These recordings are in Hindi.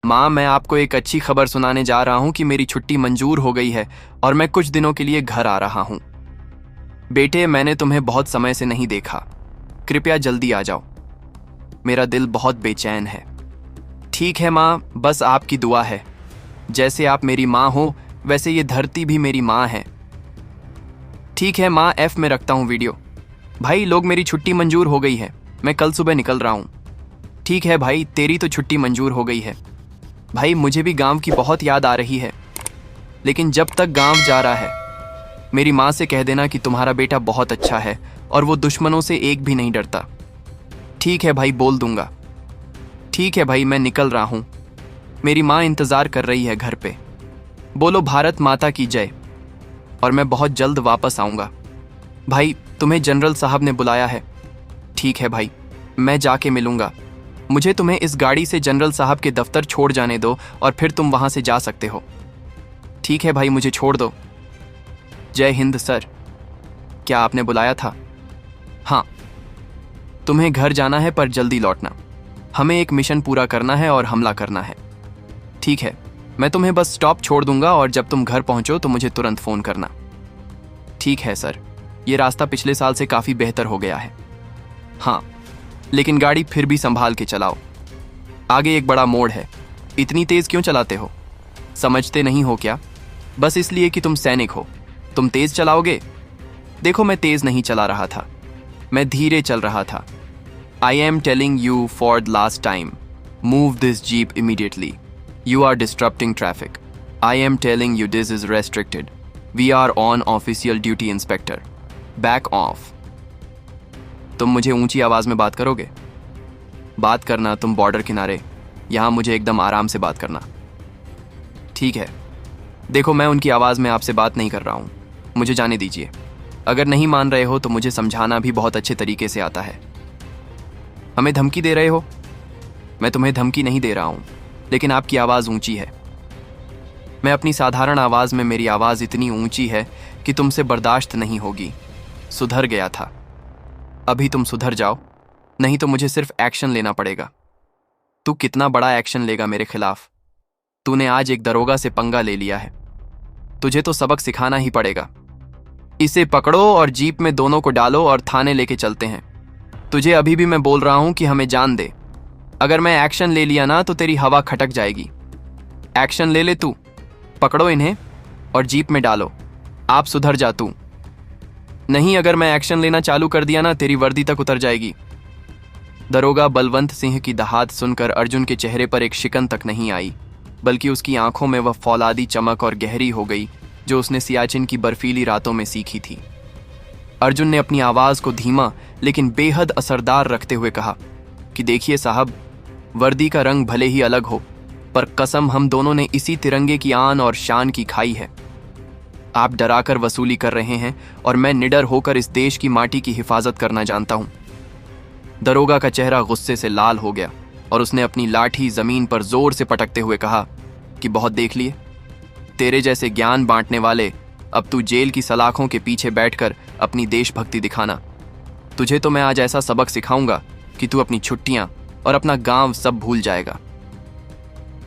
माँ, मैं आपको एक अच्छी खबर सुनाने जा रहा हूँ कि मेरी छुट्टी मंजूर हो गई है और मैं कुछ दिनों के लिए घर आ रहा हूँ। बेटे, मैंने तुम्हें बहुत समय से नहीं देखा, कृपया जल्दी आ जाओ। मेरा दिल बहुत बेचैन है। ठीक है माँ, बस आपकी दुआ है। जैसे आप मेरी माँ हो वैसे ये धरती भी मेरी माँ है। ठीक है माँ, एफ में रखता हूँ वीडियो। भाई लोग, मेरी छुट्टी मंजूर हो गई है, मैं कल सुबह निकल रहा हूँ। ठीक है भाई, तेरी तो छुट्टी मंजूर हो गई है। भाई मुझे भी गांव की बहुत याद आ रही है, लेकिन जब तक गांव जा रहा है मेरी माँ से कह देना कि तुम्हारा बेटा बहुत अच्छा है और वो दुश्मनों से एक भी नहीं डरता। ठीक है भाई, बोल दूंगा। ठीक है भाई, मैं निकल रहा हूँ। मेरी माँ इंतज़ार कर रही है घर पे। बोलो भारत माता की जय। और मैं बहुत जल्द वापस आऊँगा। भाई, तुम्हें जनरल साहब ने बुलाया है। ठीक है भाई, मैं जाके मिलूँगा। मुझे तुम्हें इस गाड़ी से जनरल साहब के दफ्तर छोड़ जाने दो और फिर तुम वहाँ से जा सकते हो। ठीक है भाई, मुझे छोड़ दो। जय हिंद सर। क्या आपने बुलाया था? हाँ, तुम्हें घर जाना है पर जल्दी लौटना। हमें एक मिशन पूरा करना है और हमला करना है। ठीक है, मैं तुम्हें बस स्टॉप छोड़ दूंगा और जब तुम घर पहुंचो तो मुझे तुरंत फ़ोन करना। ठीक है सर, ये रास्ता पिछले साल से काफ़ी बेहतर हो गया है। हाँ, लेकिन गाड़ी फिर भी संभाल के चलाओ। आगे एक बड़ा मोड़ है। इतनी तेज़ क्यों चलाते हो? समझते नहीं हो क्या? बस इसलिए कि तुम सैनिक हो। तुम तेज़ चलाओगे? देखो, मैं तेज़ नहीं चला रहा था, मैं धीरे चल रहा था। I am telling you for the last time, move this jeep immediately. You are disturbing traffic. I am telling you this is restricted. We are on official duty inspector. Back off. तुम मुझे ऊंची आवाज़ में बात करोगे? बात करना तुम बॉर्डर किनारे, यहाँ मुझे एकदम आराम से बात करना। ठीक है। देखो, मैं उनकी आवाज़ में आपसे बात नहीं कर रहा हूँ, मुझे जाने दीजिए। अगर नहीं मान रहे हो तो मुझे समझाना भी बहुत अच्छे तरीके से आता है। हमें धमकी दे रहे हो? मैं तुम्हें धमकी नहीं दे रहा हूँ, लेकिन आपकी आवाज़ ऊंची है। मैं अपनी साधारण आवाज़ में मेरी आवाज़ इतनी ऊंची है कि तुमसे बर्दाश्त नहीं होगी। सुधर गया था। अभी तुम सुधर जाओ, नहीं तो मुझे सिर्फ एक्शन लेना पड़ेगा। तू कितना बड़ा एक्शन लेगा मेरे खिलाफ? तूने आज एक दरोगा से पंगा ले लिया है, तुझे तो सबक सिखाना ही पड़ेगा। इसे पकड़ो और जीप में दोनों को डालो और थाने लेके चलते हैं। तुझे अभी भी मैं बोल रहा हूं कि हमें जान दे। अगर मैं एक्शन ले लिया ना तो तेरी हवा खटक जाएगी। एक्शन ले ले तू। पकड़ो इन्हें और जीप में डालो। आप सुधर जा तू। नहीं, अगर मैं एक्शन लेना चालू कर दिया ना तेरी वर्दी तक उतर जाएगी। दरोगा बलवंत सिंह की दहाड़ सुनकर अर्जुन के चेहरे पर एक शिकन तक नहीं आई, बल्कि उसकी आंखों में वह फौलादी चमक और गहरी हो गई जो उसने सियाचिन की बर्फीली रातों में सीखी थी। अर्जुन ने अपनी आवाज़ को धीमा लेकिन बेहद असरदार रखते हुए कहा कि देखिए साहब, वर्दी का रंग भले ही अलग हो, पर कसम हम दोनों ने इसी तिरंगे की आन और शान की खाई है। आप डराकर वसूली कर रहे हैं और मैं निडर होकर इस देश की माटी की हिफाजत करना जानता हूं। दरोगा का चेहरा गुस्से से लाल हो गया और उसने अपनी लाठी जमीन पर जोर से पटकते हुए कहा कि बहुत देख लिए, तेरे जैसे ज्ञान बांटने वाले। अब तू जेल की सलाखों के पीछे बैठकर अपनी देशभक्ति दिखाना। तुझे तो मैं आज ऐसा सबक सिखाऊंगा कि तू अपनी छुट्टियां और अपना गांव सब भूल जाएगा।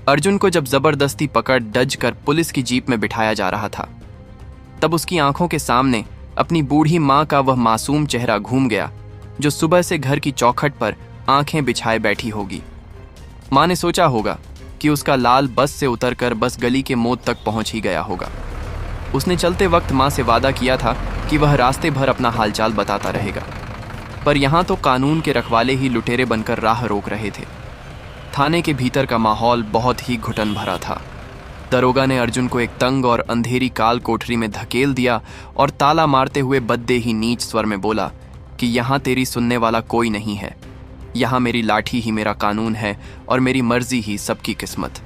अर्जुन को जब जबरदस्ती पकड़ डज कर पुलिस की जीप में बिठाया जा रहा था, तब उसकी आंखों के सामने अपनी बूढ़ी माँ का वह मासूम चेहरा घूम गया जो सुबह से घर की चौखट पर आंखें बिछाए बैठी होगी। माँ ने सोचा होगा कि उसका लाल बस से उतरकर बस गली के मोड़ तक पहुंच ही गया होगा। उसने चलते वक्त माँ से वादा किया था कि वह रास्ते भर अपना हालचाल बताता रहेगा, पर यहाँ तो कानून के रखवाले ही लुटेरे बनकर राह रोक रहे थे। थाने के भीतर का माहौल बहुत ही घुटन भरा था। दरोगा ने अर्जुन को एक तंग और अंधेरी काल कोठरी में धकेल दिया और ताला मारते हुए बद्दे ही नीच स्वर में बोला कि यहाँ तेरी सुनने वाला कोई नहीं है। यहाँ मेरी लाठी ही मेरा कानून है और मेरी मर्जी ही सबकी किस्मत।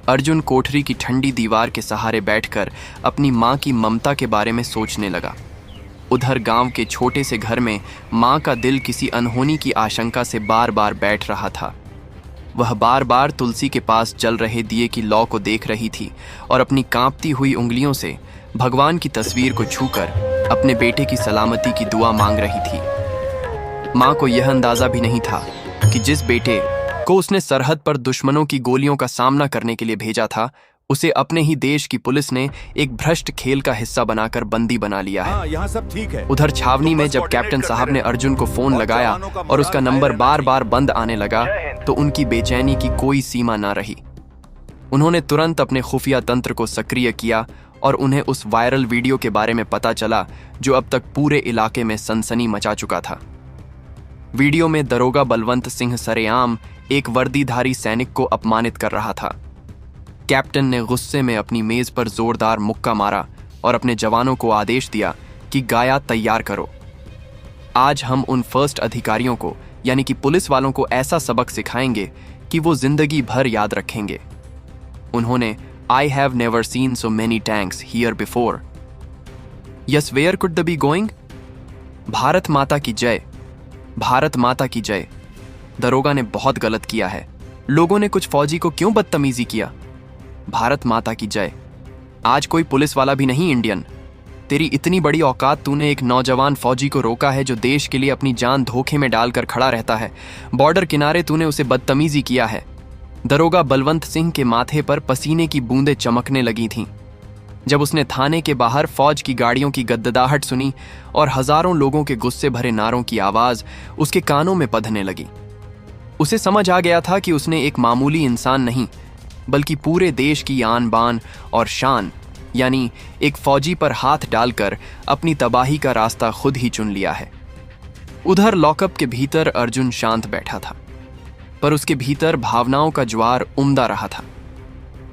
अर्जुन कोठरी की ठंडी दीवार के सहारे बैठकर अपनी माँ की ममता के बारे में सोचने लगा। उधर गांव के छोटे से घर में माँ का दिल किसी अनहोनी की आशंका से बार बार बैठ रहा था। वह बार बार तुलसी के पास जल रहे दिए की लौ को देख रही थी और अपनी कांपती हुई उंगलियों से भगवान की तस्वीर को छूकर अपने बेटे की सलामती की दुआ मांग रही थी। माँ को यह अंदाजा भी नहीं था कि जिस बेटे को उसने सरहद पर दुश्मनों की गोलियों का सामना करने के लिए भेजा था, उसे अपने ही देश की पुलिस ने एक भ्रष्ट खेल का हिस्सा बनाकर बंदी बना लिया है। यहाँ सब ठीक है। उधर छावनी में जब कैप्टन साहब ने अर्जुन को फोन लगाया और उसका नंबर बार बार बंद आने लगा तो उनकी बेचैनी की कोई सीमा ना रही। उन्होंने तुरंत अपने खुफिया तंत्र को सक्रिय किया और उन्हें उस वायरल वीडियो के बारे में पता चला जो अब तक पूरे इलाके में सनसनी मचा चुका था। वीडियो में दरोगा बलवंत सिंह सरेआम एक वर्दीधारी सैनिक को अपमानित कर रहा था। कैप्टन ने गुस्से में अपनी मेज पर जोरदार मुक्का मारा और अपने जवानों को आदेश दिया कि गाया तैयार करो। आज हम उन फर्स्ट अधिकारियों को यानी कि पुलिस वालों को ऐसा सबक सिखाएंगे कि वो जिंदगी भर याद रखेंगे। उन्होंने I have never seen so many tanks here before. Yes, where could they be going? Bharat माता की जय, भारत माता की जय। दरोगा ने बहुत गलत किया है। लोगों ने कुछ फौजी को क्यों बदतमीजी किया? भारत माता की जय। आज कोई पुलिस वाला भी नहीं इंडियन। तेरी इतनी बड़ी औकात, तूने एक नौजवान फौजी को रोका है जो देश के लिए अपनी जान धोखे में डालकर खड़ा रहता है। बॉर्डर किनारे तूने उसे बदतमीजी किया है। दरोगा बलवंत सिंह के माथे पर पसीने की बूंदें चमकने लगी थीं जब उसने थाने के बाहर फौज की गाड़ियों की गदगदाहट सुनी और हजारों लोगों के गुस्से भरे नारों की आवाज उसके कानों में पधने लगी। उसे समझ आ गया था कि उसने एक मामूली इंसान नहीं बल्कि पूरे देश की आन बान और शान यानी एक फौजी पर हाथ डालकर अपनी तबाही का रास्ता खुद ही चुन लिया है। उधर लॉकअप के भीतर अर्जुन शांत बैठा था, पर उसके भीतर भावनाओं का ज्वार उमड़ा रहा था।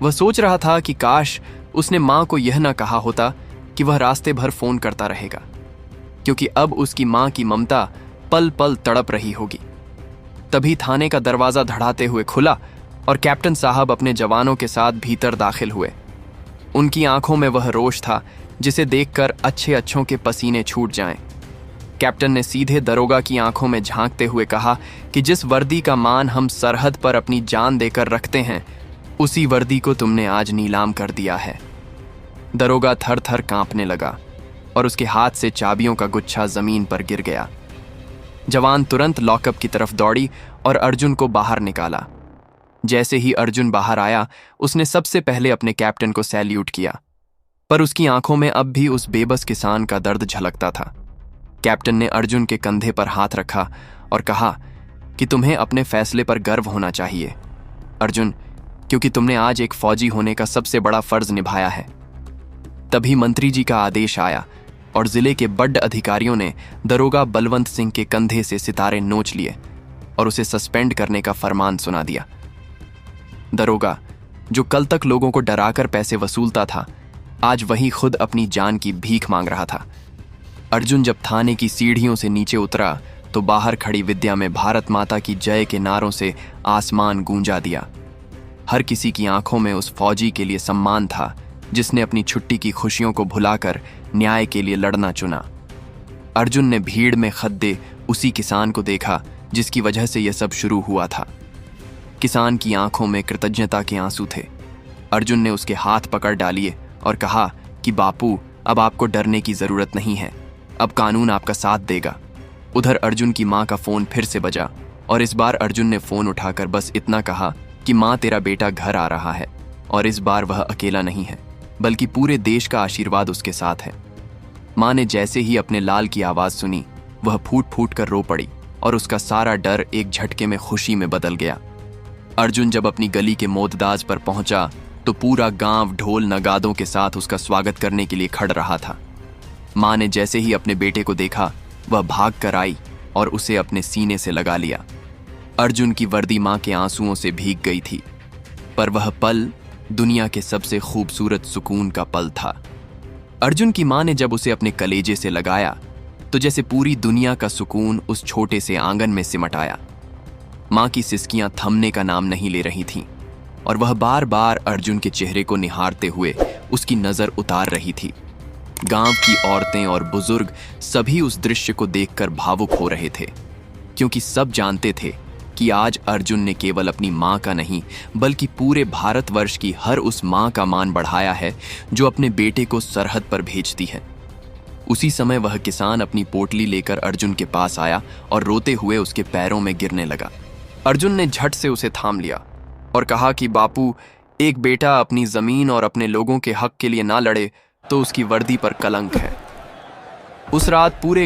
वह सोच रहा था कि काश उसने मां को यह न कहा होता कि वह रास्ते भर फोन करता रहेगा, क्योंकि अब उसकी मां की ममता पल पल तड़प रही होगी। तभी थाने का दरवाजा धड़ाते हुए खुला और कैप्टन साहब अपने जवानों के साथ भीतर दाखिल हुए। उनकी आंखों में वह रोष था जिसे देखकर अच्छे अच्छों के पसीने छूट जाएं। कैप्टन ने सीधे दरोगा की आंखों में झांकते हुए कहा कि जिस वर्दी का मान हम सरहद पर अपनी जान देकर रखते हैं, उसी वर्दी को तुमने आज नीलाम कर दिया है। दरोगा थर थर कांपने लगा और उसके हाथ से चाबियों का गुच्छा जमीन पर गिर गया। जवान तुरंत लॉकअप की तरफ दौड़ी और अर्जुन को बाहर निकाला। जैसे ही अर्जुन बाहर आया, उसने सबसे पहले अपने कैप्टन को सैल्यूट किया, पर उसकी आंखों में अब भी उस बेबस किसान का दर्द झलकता था। कैप्टन ने अर्जुन के कंधे पर हाथ रखा और कहा कि तुम्हें अपने फैसले पर गर्व होना चाहिए अर्जुन, क्योंकि तुमने आज एक फौजी होने का सबसे बड़ा फर्ज निभाया है। तभी मंत्री जी का आदेश आया और जिले के बड्ड अधिकारियों ने दरोगा बलवंत सिंह के कंधे से सितारे नोच लिए और उसे सस्पेंड करने का फरमान सुना दिया। दरोगा, जो कल तक लोगों को डराकर पैसे वसूलता था, आज वही खुद अपनी जान की भीख मांग रहा था। अर्जुन जब थाने की सीढ़ियों से नीचे उतरा तो बाहर खड़ी विद्या में भारत माता की जय के नारों से आसमान गूंजा दिया। हर किसी की आंखों में उस फौजी के लिए सम्मान था जिसने अपनी छुट्टी की खुशियों को भुलाकर न्याय के लिए लड़ना चुना। अर्जुन ने भीड़ में खद्दे उसी किसान को देखा जिसकी वजह से यह सब शुरू हुआ था। किसान की आंखों में कृतज्ञता के आंसू थे। अर्जुन ने उसके हाथ पकड़ डालिए और कहा कि बापू, अब आपको डरने की जरूरत नहीं है, अब कानून आपका साथ देगा। उधर अर्जुन की मां का फोन फिर से बजा और इस बार अर्जुन ने फोन उठाकर बस इतना कहा कि मां, तेरा बेटा घर आ रहा है और इस बार वह अकेला नहीं है बल्कि पूरे देश का आशीर्वाद उसके साथ है। मां ने जैसे ही अपने लाल की आवाज सुनी, वह फूट फूट कर रो पड़ी और उसका सारा डर एक झटके में खुशी में बदल गया। अर्जुन जब अपनी गली के मोददाज पर पहुंचा तो पूरा गांव ढोल नगादों के साथ उसका स्वागत करने के लिए खड़ रहा था। मां ने जैसे ही अपने बेटे को देखा, वह भाग कर आई और उसे अपने सीने से लगा लिया। अर्जुन की वर्दी मां के आंसुओं से भीग गई थी, पर वह पल दुनिया के सबसे खूबसूरत सुकून का पल था। अर्जुन की मां ने जब उसे अपने कलेजे से लगाया तो जैसे पूरी दुनिया का सुकून उस छोटे से आंगन में सिमट आया। मां की सिसकियां थमने का नाम नहीं ले रही थीं और वह बार बार अर्जुन के चेहरे को निहारते हुए उसकी नजर उतार रही थी। गांव की औरतें और बुजुर्ग सभी उस दृश्य को देखकर भावुक हो रहे थे, क्योंकि सब जानते थे कि आज अर्जुन ने केवल अपनी मां का नहीं बल्कि पूरे भारतवर्ष की हर उस मां का मान बढ़ाया है जो अपने बेटे को सरहद पर भेजती है। उसी समय वह किसान अपनी पोटली लेकर अर्जुन के पास आया और रोते हुए उसके पैरों में गिरने लगा। अर्जुन ने झट से उसे थाम लिया और कहा कि बापू, एक बेटा अपनी जमीन और अपने लोगों के हक के लिए ना लड़े तो उसकी वर्दी पर कलंक है। उस रात पूरे